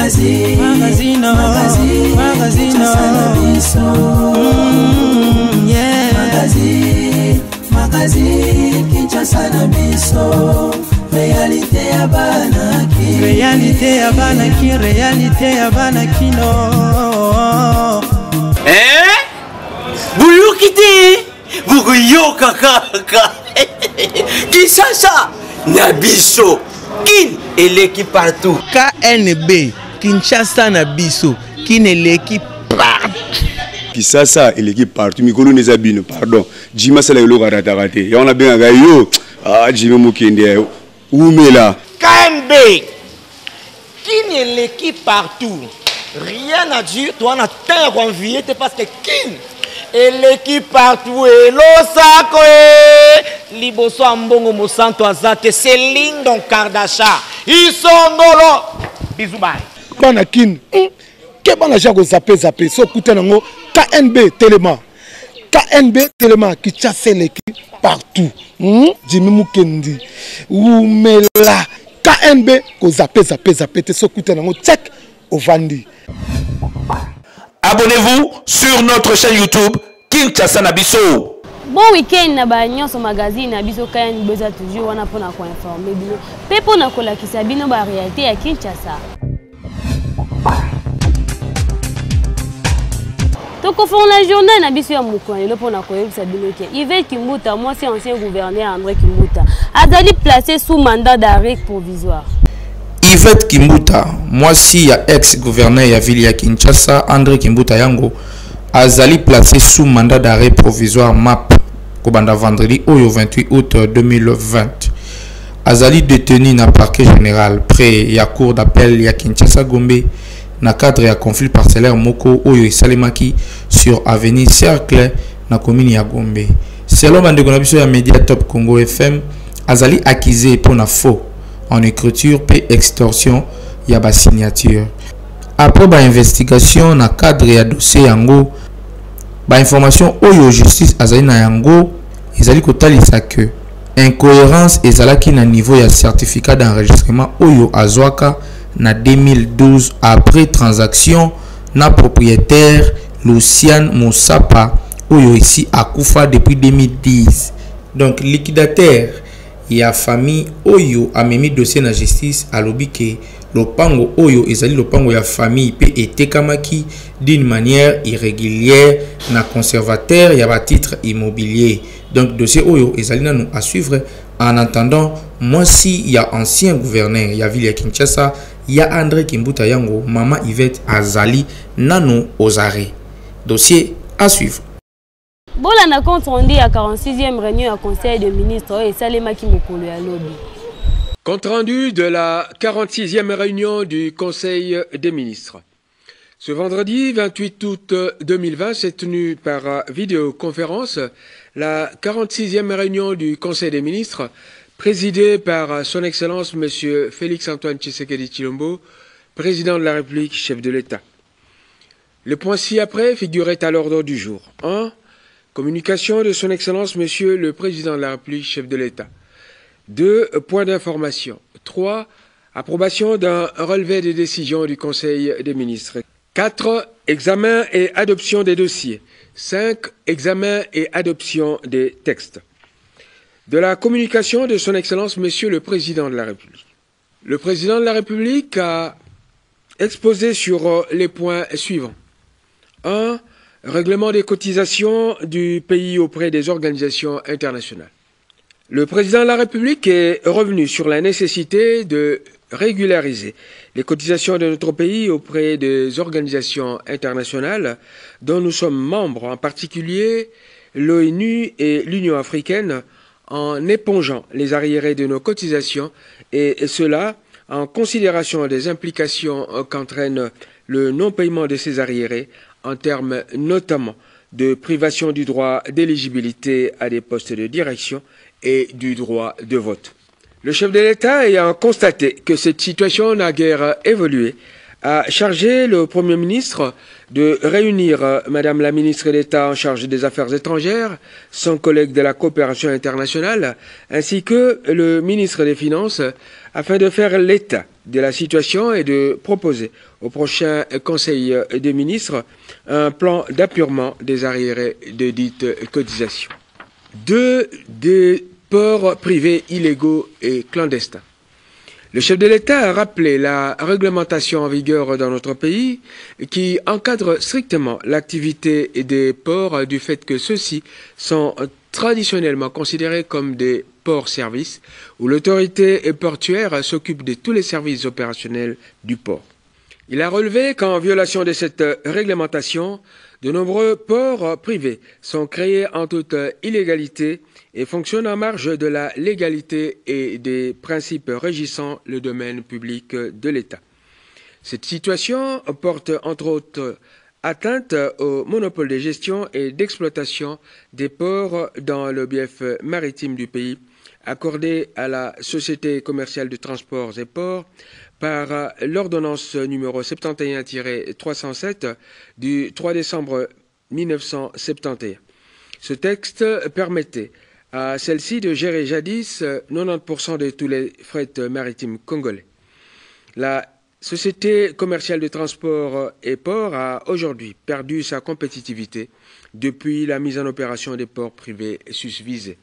Magazino Magazine Kinshasa na biso Réalité ya banaki Réalité ya banaki Réalité ya banakino Buyukite Bukuyoka kaka Kinshasa na biso Kin eleki partout KNB Kinshasa na biso Kin eleki partout Kinshasa eleki partout mikolo nezabino pardon Jima sala yolo ratarate ya on a bien yo Jima mukende Oumela KNB Kin eleki partout rien à dire toi on a tant convié parce que Kin eleki partout et l'osako liboso ambongo mosanto azate Céline Don Kardasha isongolo bizubai bana Kin ke bana jago zape so kutanango KNB Telema Kinshasa eleki partout Jimmy Mukendi Oumela KNB ko zape te so kutanango check ovandi. Abonnez-vous sur notre chaîne YouTube Kinshasa na biso. Bon week-end na ba nyonso magazine na biso kaya besoin toujours wana pona ko informer bino. Pe pona ko lakisa bino ba réalité ya Kinshasa. Donc au fond la journée na biso ya mukwa le pona ko yebisa bino ke Yvette Kimbuta moi c'est ancien gouverneur André Kimbuta azali placé sous mandat d'arrêt provisoire. Yvette Kimbuta, moi si ya ex-gouverneur ya ville ya Kinshasa, André Kimbuta yango, azali placé sous mandat d'arrêt provisoire MAP, kobanda vendredi au 28 août 2020. Azali détenu na parquet général près ya cour d'appel ya Kinshasa Gombe, na cadre ya conflit parcellaire moko oyo esalemaki sur avenue Cercle na commune ya Gombe. Selon bandeko na biso ya Media Top Congo FM, azali accusé pour na faux en écriture et extorsion ya ba signature. Après ba investigation na cadre ya dossier yango ba information oyo justice azali na yango ezali kotalisa que incohérence ezalaki na niveau ya certificat d'enregistrement oyo azwaka na 2012 après transaction na propriétaire Lucian Mosapa oyo ici akufa depuis 2010. Donc liquidateur ya famille oyo amemi dossier na justice alobi ke lopango oyo ezali lopango ya famille pe etekamaki d'une manière irrégulière na conservateur ya ba titre immobilier. Donc dossier oyo ezali nanu à suivre. En attendant, moi si ya ancien gouverneur ya ville ya Kinshasa ya André Kimbuta yango mama Yvette azali nanu aux arrêts. Dossier à suivre. Bola na compte rendu à 46e réunion à conseil de ministres et Salema Kimokolo ya lobby. Compte rendu de la 46e réunion du conseil des ministres. Ce vendredi 28 août 2020 s'est tenue par vidéoconférence la 46e réunion du conseil des ministres présidée par son excellence M. Félix-Antoine Tshisekedi Tshilombo, président de la République, chef de l'État. Le point ci-après figurait à l'ordre du jour. 1. Communication de son Excellence, Monsieur le Président de la République, chef de l'État. 2. Point d'information. 3. Approbation d'un relevé des décisions du Conseil des ministres. 4. Examen et adoption des dossiers. 5. Examen et adoption des textes. De la communication de son Excellence, Monsieur le Président de la République. Le Président de la République a exposé sur les points suivants. 1. Règlement des cotisations du pays auprès des organisations internationales. Le président de la République est revenu sur la nécessité de régulariser les cotisations de notre pays auprès des organisations internationales dont nous sommes membres, en particulier l'ONU et l'Union africaine, en épongeant les arriérés de nos cotisations et cela en considération des implications qu'entraîne le non-paiement de ces arriérés en termes notamment de privation du droit d'éligibilité à des postes de direction et du droit de vote. Le chef de l'État ayant constaté que cette situation n'a guère évolué, a chargé le Premier ministre de réunir Madame la ministre d'État en charge des Affaires étrangères, son collègue de la coopération internationale, ainsi que le ministre des Finances, afin de faire l'état de la situation et de proposer au prochain Conseil des ministres un plan d'appurement des arriérés de dites cotisations. 2 des ports privés illégaux et clandestins. Le chef de l'État a rappelé la réglementation en vigueur dans notre pays qui encadre strictement l'activité des ports du fait que ceux-ci sont traditionnellement considérés comme des ports-services où l'autorité portuaire s'occupe de tous les services opérationnels du port. Il a relevé qu'en violation de cette réglementation, de nombreux ports privés sont créés en toute illégalité et fonctionnent en marge de la légalité et des principes régissant le domaine public de l'État. Cette situation porte entre autres atteinte au monopole de gestion et d'exploitation des ports dans le bief maritime du pays, accordé à la Société commerciale de transports et ports par l'ordonnance numéro 71-307 du 3 décembre 1971. Ce texte permettait à celle-ci de gérer jadis 90% de tous les fret maritimes congolais. La Société commerciale de transport et ports a aujourd'hui perdu sa compétitivité depuis la mise en opération des ports privés susvisés.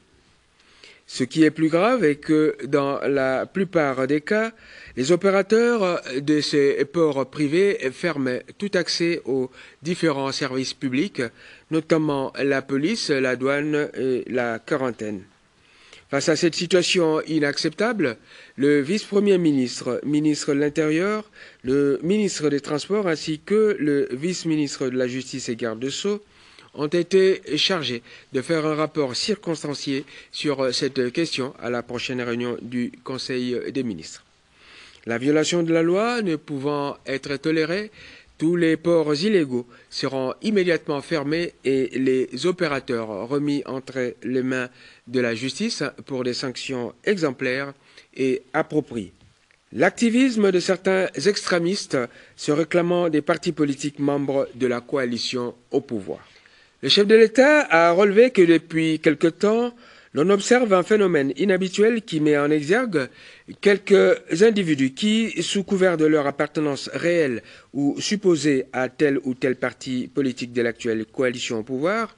Ce qui est plus grave est que dans la plupart des cas, les opérateurs de ces ports privés ferment tout accès aux différents services publics, notamment la police, la douane et la quarantaine. Face à cette situation inacceptable, le vice-premier ministre, ministre de l'Intérieur, le ministre des Transports ainsi que le vice-ministre de la Justice et garde de Sceaux ont été chargés de faire un rapport circonstancié sur cette question à la prochaine réunion du Conseil des ministres. La violation de la loi ne pouvant être tolérée, tous les ports illégaux seront immédiatement fermés et les opérateurs remis entre les mains de la justice pour des sanctions exemplaires et appropriées. L'activisme de certains extrémistes se réclamant des partis politiques membres de la coalition au pouvoir. Le chef de l'État a relevé que depuis quelque temps, l'on observe un phénomène inhabituel qui met en exergue quelques individus qui, sous couvert de leur appartenance réelle ou supposée à tel ou tel parti politique de l'actuelle coalition au pouvoir,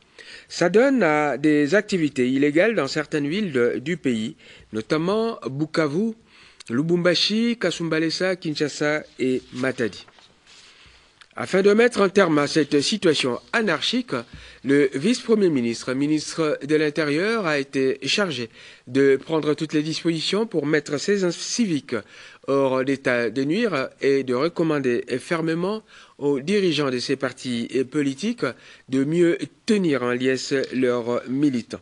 s'adonnent à des activités illégales dans certaines villes du pays, notamment Bukavu, Lubumbashi, Kasumbalesa, Kinshasa et Matadi. Afin de mettre un terme à cette situation anarchique, le vice-premier ministre, ministre de l'Intérieur, a été chargé de prendre toutes les dispositions pour mettre ces civiques hors d'état de nuire et de recommander fermement aux dirigeants de ces partis politiques de mieux tenir en liesse leurs militants.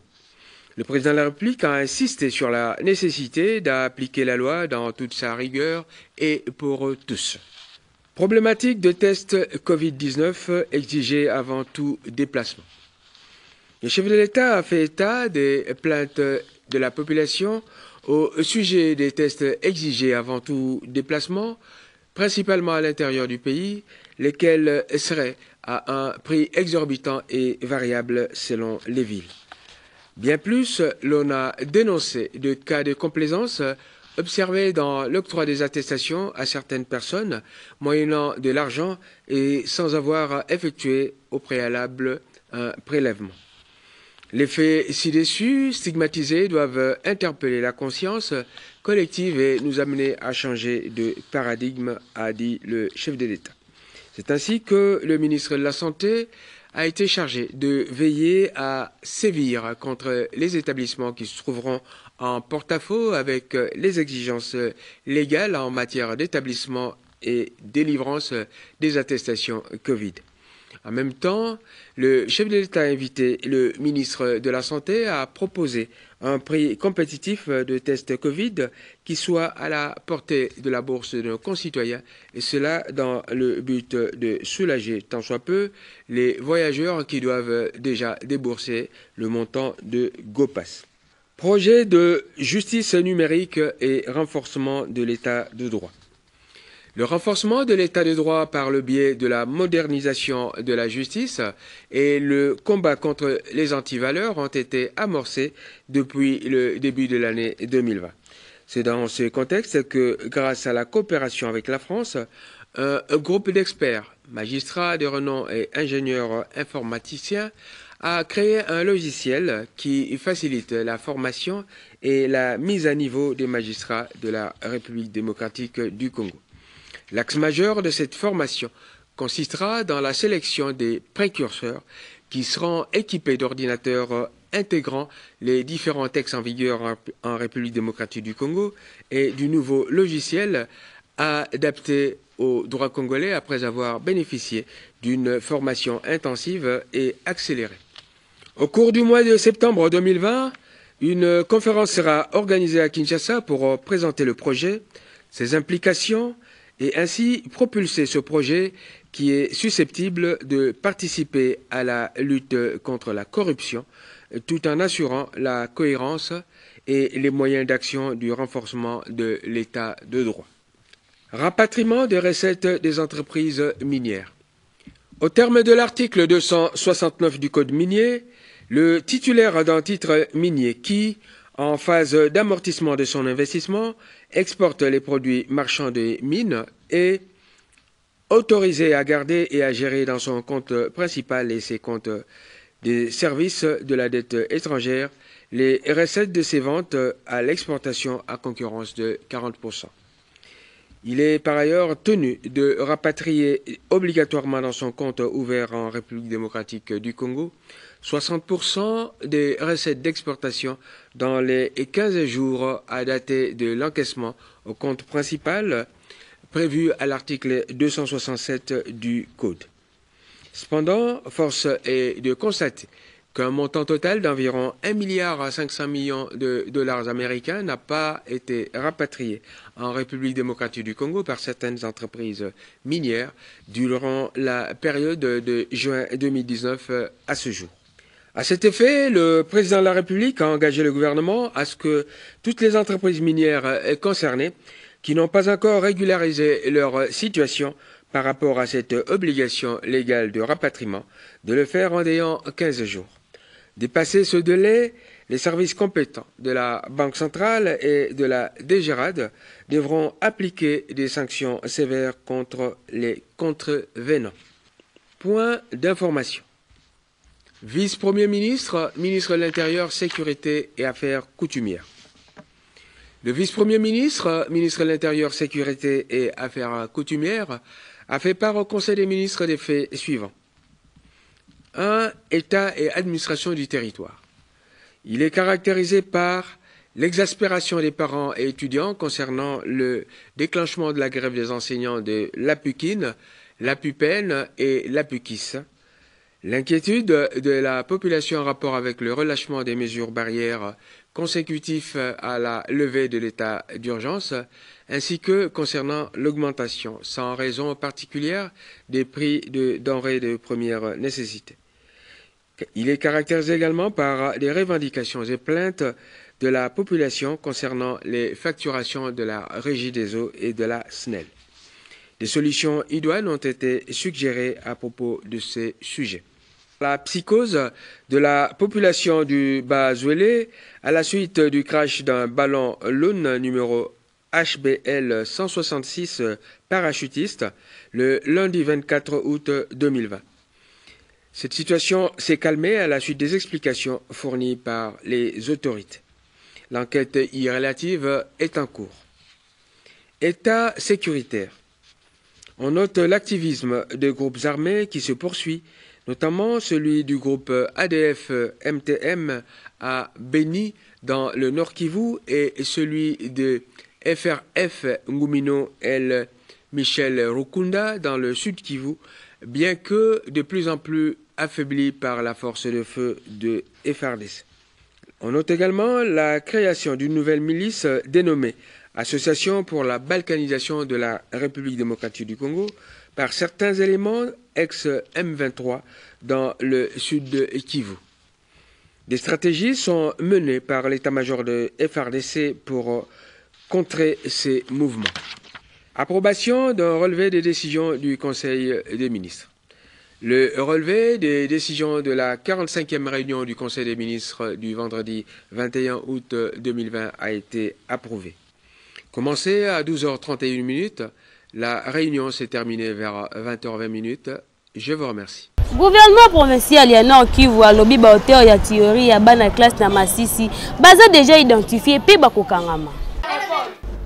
Le président de la République a insisté sur la nécessité d'appliquer la loi dans toute sa rigueur et pour tous. Problématique de tests Covid-19 exigée avant tout déplacement. Le chef de l'État a fait état des plaintes de la population au sujet des tests exigés avant tout déplacement, principalement à l'intérieur du pays, lesquels seraient à un prix exorbitant et variable selon les villes. Bien plus, l'on a dénoncé de cas de complaisance observé dans l'octroi des attestations à certaines personnes, moyennant de l'argent et sans avoir effectué au préalable un prélèvement. Les faits ci-dessus, stigmatisés, doivent interpeller la conscience collective et nous amener à changer de paradigme, a dit le chef de l'État. C'est ainsi que le ministre de la Santé a été chargé de veiller à sévir contre les établissements qui se trouveront en porte-à-faux avec les exigences légales en matière d'établissement et délivrance des attestations Covid. En même temps, le chef de l'État a invité le ministre de la Santé à proposer un prix compétitif de tests Covid qui soit à la portée de la bourse de nos concitoyens, et cela dans le but de soulager tant soit peu les voyageurs qui doivent déjà débourser le montant de GoPass. Projet de justice numérique et renforcement de l'état de droit. Le renforcement de l'état de droit par le biais de la modernisation de la justice et le combat contre les antivaleurs ont été amorcés depuis le début de l'année 2020. C'est dans ce contexte que, grâce à la coopération avec la France, un groupe d'experts, magistrats de renom et ingénieurs informaticiens a créé un logiciel qui facilite la formation et la mise à niveau des magistrats de la République démocratique du Congo. L'axe majeur de cette formation consistera dans la sélection des précurseurs qui seront équipés d'ordinateurs intégrant les différents textes en vigueur en République démocratique du Congo et du nouveau logiciel adapté au droit congolais après avoir bénéficié d'une formation intensive et accélérée. Au cours du mois de septembre 2020, une conférence sera organisée à Kinshasa pour présenter le projet, ses implications et ainsi propulser ce projet qui est susceptible de participer à la lutte contre la corruption tout en assurant la cohérence et les moyens d'action du renforcement de l'état de droit. Rapatriement des recettes des entreprises minières. Au terme de l'article 269 du Code minier, le titulaire d'un titre minier qui, en phase d'amortissement de son investissement, exporte les produits marchands des mines est autorisé à garder et à gérer dans son compte principal et ses comptes des services de la dette étrangère les recettes de ses ventes à l'exportation à concurrence de 40%. Il est par ailleurs tenu de rapatrier obligatoirement dans son compte ouvert en République démocratique du Congo 60% des recettes d'exportation dans les 15 jours à dater de l'encaissement au compte principal prévu à l'article 267 du Code. Cependant, force est de constater qu'un montant total d'environ 1,5 milliard de dollars américains n'a pas été rapatrié en République démocratique du Congo par certaines entreprises minières durant la période de juin 2019 à ce jour. À cet effet, le président de la République a engagé le gouvernement à ce que toutes les entreprises minières concernées qui n'ont pas encore régularisé leur situation par rapport à cette obligation légale de rapatriement, de le faire en ayant 15 jours. Dépassé ce délai, les services compétents de la Banque centrale et de la DGRAD devront appliquer des sanctions sévères contre les contrevenants. Point d'information. Vice-premier ministre, ministre de l'Intérieur, Sécurité et Affaires coutumières. Le vice-premier ministre, ministre de l'Intérieur, Sécurité et Affaires coutumières, a fait part au Conseil des ministres des faits suivants. 1. État et administration du territoire. Il est caractérisé par l'exaspération des parents et étudiants concernant le déclenchement de la grève des enseignants de l'APUKIN, l'APUPEN et l'APUKIS. L'inquiétude de la population en rapport avec le relâchement des mesures barrières consécutifs à la levée de l'état d'urgence, ainsi que concernant l'augmentation, sans raison particulière, des prix de denrées de première nécessité. Il est caractérisé également par des revendications et plaintes de la population concernant les facturations de la Régie des eaux et de la SNEL. Des solutions idoines ont été suggérées à propos de ces sujets. La psychose de la population du Bas-Zouélé à la suite du crash d'un ballon Lune numéro HBL 166 parachutiste le lundi 24 août 2020. Cette situation s'est calmée à la suite des explications fournies par les autorités. L'enquête y relative est en cours. État sécuritaire. On note l'activisme de groupes armés qui se poursuit, notamment celui du groupe ADF-MTM à Beni dans le Nord Kivu et celui de FRF Ngumino El Michel Rukunda dans le Sud Kivu, bien que de plus en plus affaibli par la force de feu de FARDC. On note également la création d'une nouvelle milice dénommée Association pour la balkanisation de la République démocratique du Congo par certains éléments ex-M23 dans le sud de Kivu. Des stratégies sont menées par l'état-major de FARDC pour contrer ces mouvements. Approbation d'un relevé des décisions du Conseil des ministres. Le relevé des décisions de la 45e réunion du Conseil des ministres du vendredi 21 août 2020 a été approuvé. Commencé à 12h31, la réunion s'est terminée vers 20h20. Je vous remercie. Gouvernement provincial ya Nord Kivu alobi ba auteur ya théorie ya bana classe na Masisi baza déjà identifié pe bakokangama.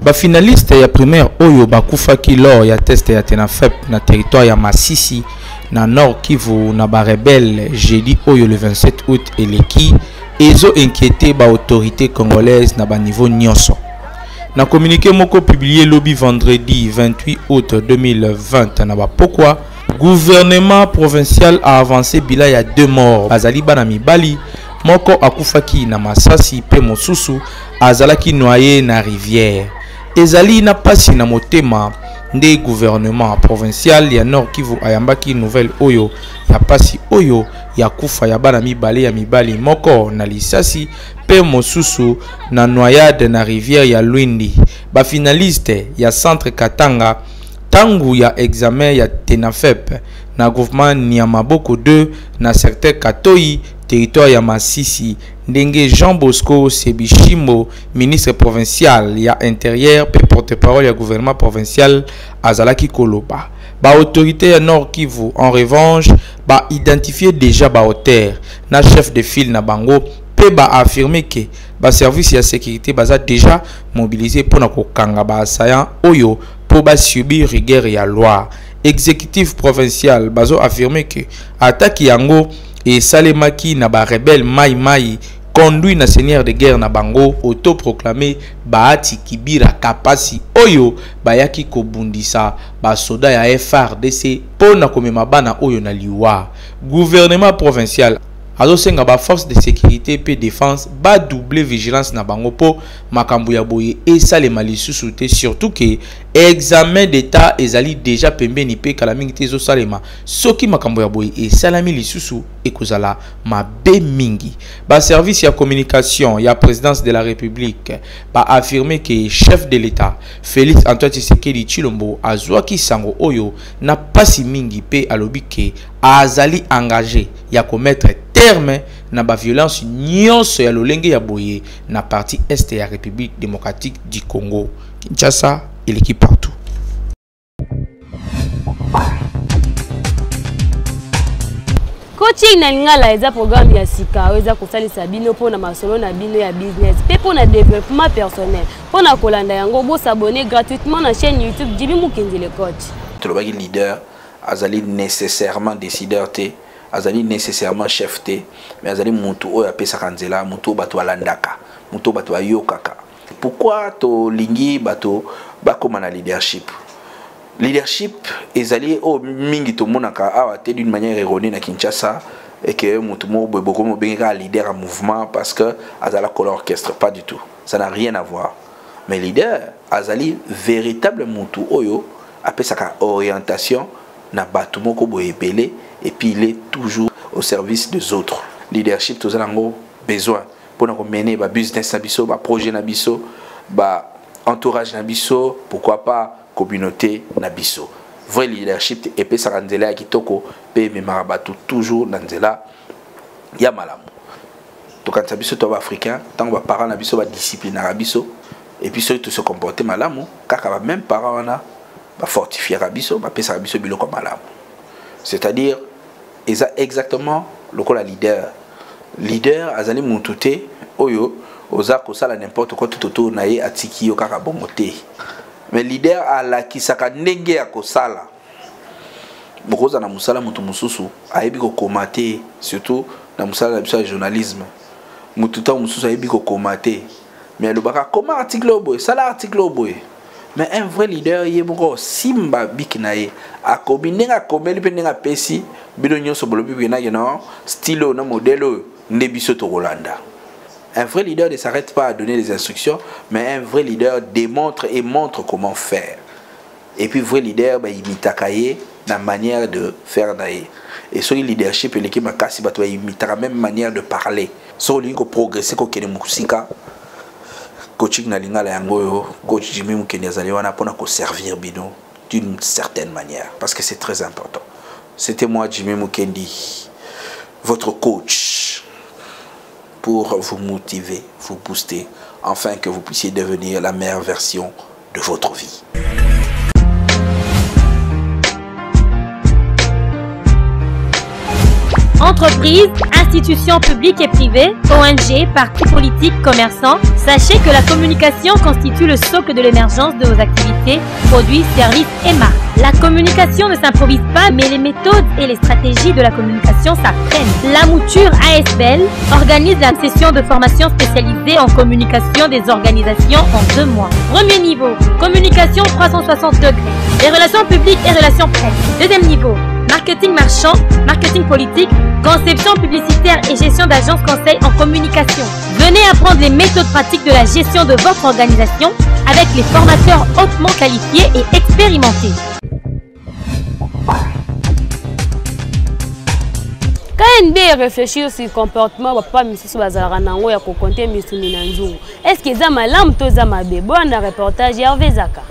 Ba finaliste ya primaire oyo bakufaki lors ya test ya TENAFEP na territoire ya Masisi na Nord Kivu na ba rebelle jeudi oyo le 27 août eleki ezo inquiété ba autorité congolaise na ba niveau nyonso. Na communiqué moko publié lobby vendredi 28 août 2020 na ba pokwa gouvernement provincial a avancé bila ya 2 morts bazali bana mibali moko akufaki na Masasi pe mosusu azalaki noyé na rivière. Ezali na pasi na motema nde gouvernement provincial ya Nord Kivu ayambaki nouvelle oyo ya pasi oyo ya kufa ya bana mibali ya mibali moko na lisasi pe mosusu na noyade na rivière ya Lwindi. Ba finaliste ya centre Katanga tangu ya examen ya TENAFEP na groupement Niamaboko 2 na secteur Katoyi territoire ya Masisi ndenge Jean Bosco Sebishimbo ministre provincial ya intérieur pe porte-parole ya gouvernement provincial azalaki koloba ba autorité ya Nord Kivu en revanche ba identifier déjà ba auteur na chef de file na bango pe ba affirmer que ba service ya sécurité baza déjà mobilisé pour na kokanga ba assaillant oyo pour ba subir rigueur ya loi. Exécutif provincial bazo affirmer que attaque yango et salemaki na ba rebelle Mai Mai conduit na seigneur de guerre na bango autoproclamé Bahati Kibira Kapasi oyo bayaki kobundisa ba soda ya FARDC pona komema bana oyo na liwa. Gouvernement provincial azosenga ba force de sécurité pe défense ba doubler vigilance na bango po makambo ya boye et salema lisusu te surtout que examen d'état ezali déjà pembeni pe kala mingi te zo salema soki makambo ya boye et salami lisusu ekozala mabe mingi. Ba service ya communication ya présidence de la République ba affirmer que chef de l'état Félix Antoine Tshisekedi Tshilombo azwaki sango oyo na pasi mingi pe alobi ke azali engagé ya commettre terme na ba violence nyonso ya lolenge ya boye na partie est ya République démocratique du Congo. Kinshasa et l'équipe partout. Coaching na lingala eza programme ya sika eza kosalisa bino pona masolo na bino ya business pe pona développement personnel pona kolanda yango bo s'abonner gratuitement na chaîne YouTube Djiby Mukendi le coach. Tolobaki leader azali nécessairement décideur te azali nécessairement chef te mais azali mutu oyo apesaka nzela mutu bato alandaka mutu bato ayokaka. Pourquoi to lingi bato bakoma na leadership? Leadership ezali o mingi to monaka awa te d'une manière erronée na Kinshasa et que mutu mo boko mo benga leader en mouvement parce que azala ko l'orchestre, pas du tout. Ça n'a rien à voir. Mais leader azali véritable mutu oyo apesaka orientation na bato moko boye belé et puis il est toujours au service des autres. Leadership to zango besoin pour mener ba business na biso, ba projet na biso, ba entourage na biso, pourquoi pas communauté na biso. Vrai leadership et pe sarandela ya kitoko pe me marabatu toujours nanzela ya malamu. To quand biso to ba africain, tant ba parents na biso ba discipline na biso et puis surtout se comporter malamu, kaka ba même parents na ba fortifier biso, ba pe sa biso biloko malamu. C'est-à-dire exactement le ko la leader azali mutute oyo oza kosala n'importe quoi tout autour na ye atiki yo kaka bongo te. Mais leader ala kisaka ndenge ya kosala bokoza na musala mutu mususu ayebi ko komate surtout na musala na biso ya journalisme mutu ta mususu ayebi ko komate mais alobaka comment article boy sala article boy. Mais un vrai leader yeboko simba bikinaye akobi ndenga komeli pe ndenga pesi bido nyonso bolobi bina yeno stylo na modèle ndebiso to Rolanda. Un vrai leader ne s'arrête pas à donner des instructions, mais un vrai leader démontre et montre comment faire. Et puis vrai leader bah imitakaye la manière de faire naïe. Et sur le leadership et l'équipe makasi bah toi imiter la même manière de parler. Sur le progresser ko kene musika coaching na lingala yango coach Jimmy Mukendi azali wana pona ko servir bino d'une certaine manière parce que c'est très important. C'était moi Jimmy Mukendi, votre coach, pour vous motiver, vous booster, afin que vous puissiez devenir la meilleure version de votre vie. Entreprises, institutions publiques et privées, ONG, partis politiques, commerçants, sachez que la communication constitue le socle de l'émergence de vos activités, produits, services et marques. La communication ne s'improvise pas, mais les méthodes et les stratégies de la communication s'apprennent. La Mouture ASBL organise la session de formation spécialisée en communication des organisations en 2 mois. Premier niveau, communication 360 degrés, les relations publiques et relations presse. Deuxième niveau, marketing marchand, marketing politique, conception publicitaire et gestion d'agence conseil en communication. Venez apprendre les méthodes pratiques de la gestion de votre organisation avec les formateurs hautement qualifiés et expérimentés. KNB réfléchir sur le comportement de papa Misusu bazalaka nango ya kokonte misuni na nzungu. Est-ce que za malamu to za mabe? Bona reportage ya Hervé Zaka.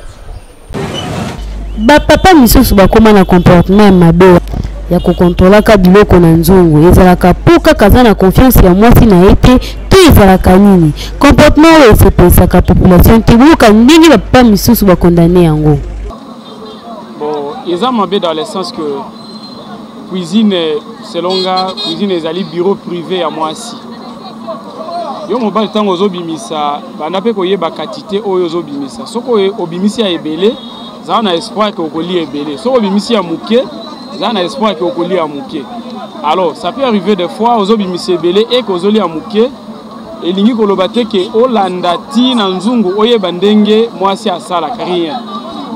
Ba papa Misusu bakoma na comportement ya mabe ya kokontrola ka biloko na nzungu. Ezalaka puka kaza na confiance ya mwasi na ete to ezalaka nini. Comportement oyo esepesaka population te buka ndenge ba papa Misusu bakondane yango. Bon, eza mabe dans le sens que cuisine selon nga cuisine ezali bureau privé à mwasi. Yo mobali tango ozobimisa banda pe koyeba quantité oyo ozobimisa. Soko obimisi ya ebele za na espoir que okoli ebele. Soko obimisi ya muke za na espoir que okoli ya muke. Alors ça peut arriver des fois ozobimisa ebele et kozoli ya muke elingi koloba te ke olandati na nzungu oyeba ndenge mwasi asala rien.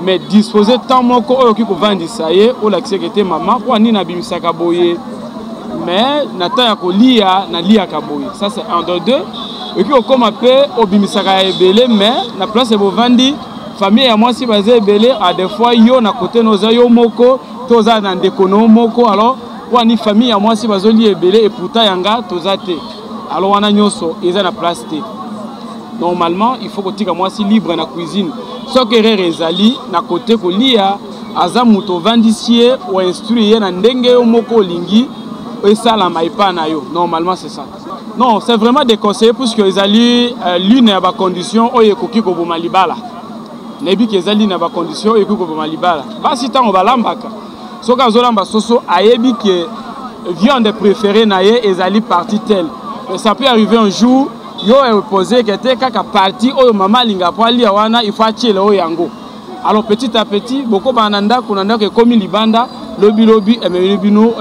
Mais disposer tant moko oyo ki kovandisa ye olakise kete mama kwa nini nabimisaka boye mais nata ya kolia na lia kaboye. Ça c'est un de deux. Et puis okoma pe obimisaka ebele mais na place bovandi famille ya mwasi bazé ebele a des fois yo na côté noza yo moko toza na ndekono moko alors kwa ni famille ya mwasi bazoli ebele et pourtant yanga toza te. Alors wana nyoso eza na place te. Normalement il faut que tika mwasi libre na cuisine. Ce que ezali na côté kolia aza muto vandisie ou instruire na ndenge yo moko lingi et ça la maipa na yo. Normalement c'est ça. Non, c'est vraiment déconseillé puisque ezali l'une ya ba condition oyo ekoki ko boma libala. Nebi ke ezali na ba condition oyo ekoki ko boma libala. Basi tango balambaka. Soka zolamba soso ayebi ke viande préférée na ye ezali partie telle. Et ça peut arriver un jour yo posé que te kaka parti oyo mama linga pali wana il faut achiele oyo yango. Alors petit à petit boko bananda kunanda ke komi libanda lobi emebino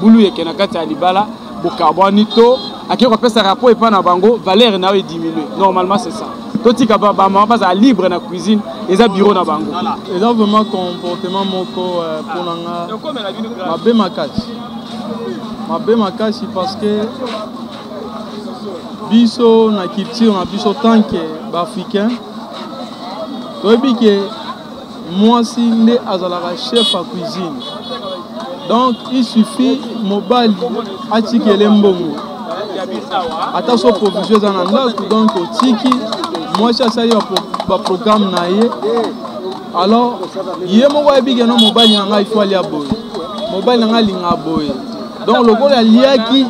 bulu yeke na kati ya libala bokabwani to akiko pesa rapport epa na bango valeur na yo diminuer. Normalement c'est ça. Totika ba mama baza libre na cuisine eza bureau na bango. Eza vraiment comportement moko pour nanga mabe makasi parce que biso na culture na biso tant que africain toyebi ke mwasi nde azalaka chef à cuisine. Donc il suffit mobali atikele mbongo ata so provision eza na ndako donc otiki mwasi asali ba programme na ye. Alors ye moko ayebi ke no mobali na ngai il faut alia boye mobali na ngai linga boye donc lokola aliaki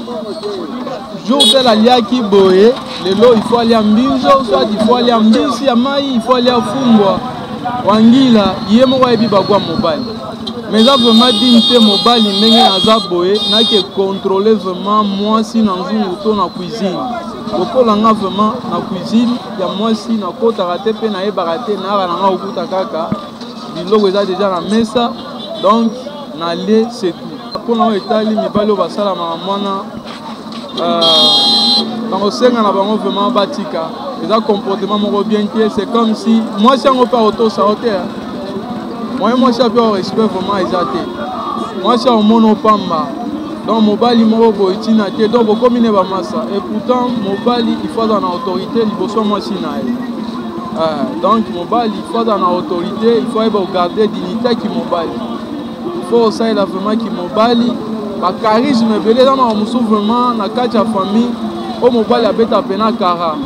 jour de la liaki boye lelo il faut aller à mbinzo soit il faut aller à mbisi ya mai il faut aller à fumbwa wangila yemo wa ebi bagwa mobile mais ça vraiment dignité mobile ndenge aza boye na ke contrôler vraiment moi si na nzungu to na cuisine lokola nga vraiment na cuisine ya moi si na kota raté pe na eba raté na nga okuta kaka biloko eza déjà na mesa donc na le c'est tout pour na etali mibalo basala mwana dans le sein, on a vraiment batika. Les comportements m'ont bien que c'est comme si moi si on pas auto sauter. Moi si on peut respect vraiment exaté. Moi si on monopamba. Donc mobile mo boitina te donc comme ne ba massa et pourtant mobile il faut dans autorité il faut moi si na. Donc mobile il faut dans autorité il faut garder dignité qui mobile. Il faut ça il a vraiment qui mobile. Ba charisme belé dans mon vraiment na kati ya famille au mobile abeta pena kara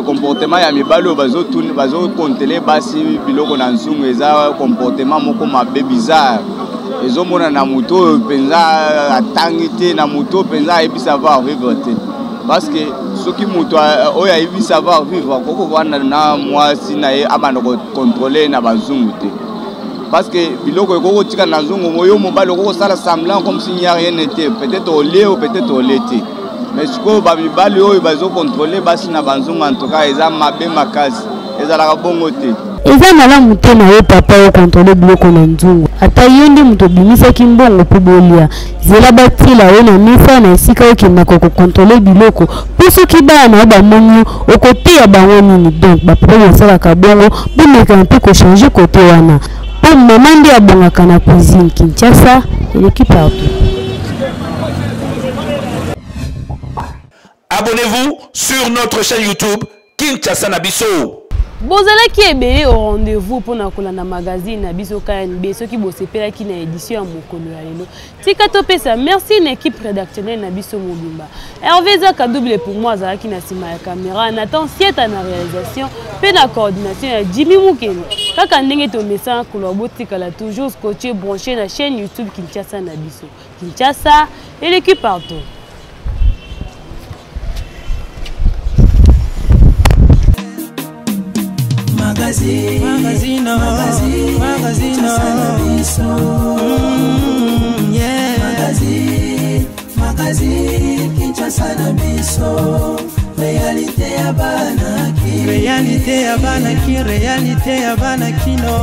comportement ya mibalo bazo kontele basi biloko na nzungu eza comportement moko mabe bizarre ezomona na moto penza atangi te na moto penza ayebi savoir vivre te parce que soki moto oyo ayebi savoir vivre koko wana na mwasi na ye abanda kocontrôler na bazungu te parce que biloko ekoko tika na nzungu moyo mobali okoko sala semblant comme si n'y a rien n'était peut-être au lait ou peut-être au lait. Mais ce que babibali oyo bazo contrôler basi na banzungu en tout cas eza mabe makasi ezalaka bongo te eza malamu te na ye papa o contrôler biloko na nzungu ata ye nde moto bimisaki mbongo mpo bolia zela batila ye na misa na esika okenda kokontrôler biloko mpo soki bana na bamoni okoteya bango nini donc bapapa basalaka bongo bomeka mpe kochange kote wana mpo mama nde abongaka na cuisine Kinshasa eleki partout. Abonnez-vous sur notre chaîne YouTube Kinshasa na biso. Bozalaki ebele au rendez-vous pour na kolanda magazine na biso KNB soki bosepelaki na édition ya mokolo ya lelo. Tika topesa merci na équipe rédactionnelle na biso mobimba. Hervé Zaka double pour moi azalaki na sima ya caméra, Nathan Sieta na réalisation, pe na coordination ya Jimmy Mukene. Kaka ndenge to message ko botika la toujours scotché branché na chaîne YouTube Kinshasa na biso. Kinshasa et l'équipe partout. Magazine, Kinshasa na biso. Réalité ya bana ki, réalité ya bana kino.